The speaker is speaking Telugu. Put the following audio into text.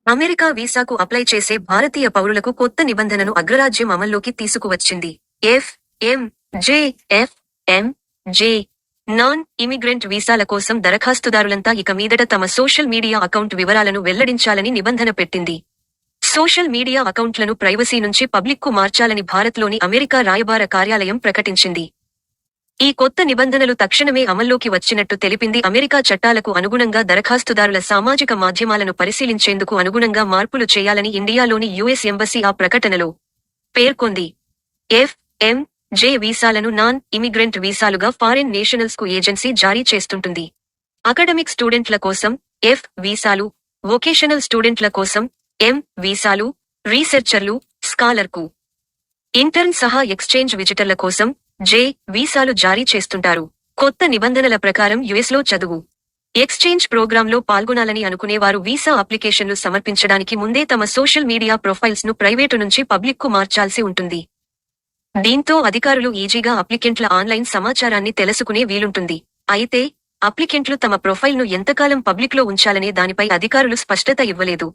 అమెరికా వీసాకు అప్లై చేసే భారతీయ పౌరులకు కొత్త నిబంధనను అగ్రరాజ్యం అమల్లోకి తీసుకువచ్చింది. ఎఫ్.ఎం.జే నాన్ ఇమిగ్రెంట్ వీసాల కోసం దరఖాస్తుదారులంతా ఇక మీదట తమ సోషల్ మీడియా అకౌంట్ వివరాలను వెల్లడించాలని నిబంధన పెట్టింది. సోషల్ మీడియా అకౌంట్లను ప్రైవసీ నుంచి పబ్లిక్కు మార్చాలని భారత్లోని అమెరికా రాయబార కార్యాలయం ప్రకటించింది. ఈ కొత్త నిబంధనలు తక్షణమే అమల్లోకి వచ్చినట్టు తెలిపింది. అమెరికా చట్టాలకు అనుగుణంగా దరఖాస్తుదారుల సామాజిక మాధ్యమాలను పరిశీలించేందుకు అనుగుణంగా మార్పులు చేయాలని ఇండియాలోని యుఎస్ ఎంబసీ ఆ ప్రకటనలో పేర్కొంది. ఎఫ్.ఎం.జే వీసాలను నాన్ ఇమిగ్రెంట్ వీసాలుగా ఫారిన్ నేషనల్స్ కు ఏజెన్సీ జారీ చేస్తుంటుంది. అకాడమిక్ స్టూడెంట్ల కోసం ఎఫ్ వీసాలు, వొకేషనల్ స్టూడెంట్ల కోసం ఎం వీసాలు, రీసెర్చర్లు, స్కాలర్కు, ఇంటర్న్ సహా ఎక్స్చేంజ్ విజిటర్ల కోసం జే వీసాలు జారీ చేస్తుంటారు. కొత్త నిబంధనల ప్రకారం యుఎస్లో చదువు, ఎక్స్చేంజ్ ప్రోగ్రాంలో పాల్గొనాలని అనుకునేవారు వీసా అప్లికేషన్లు సమర్పించడానికి ముందే తమ సోషల్ మీడియా ప్రొఫైల్స్ ను ప్రైవేటు నుంచి పబ్లిక్కు మార్చాల్సి ఉంటుంది. దీంతో అధికారులు ఈజీగా అప్లికెంట్ల ఆన్లైన్ సమాచారాన్ని తెలుసుకునే వీలుంటుంది. అయితే అప్లికెంట్లు తమ ప్రొఫైల్ను ఎంతకాలం పబ్లిక్లో ఉంచాలనే దానిపై అధికారులు స్పష్టత ఇవ్వలేదు.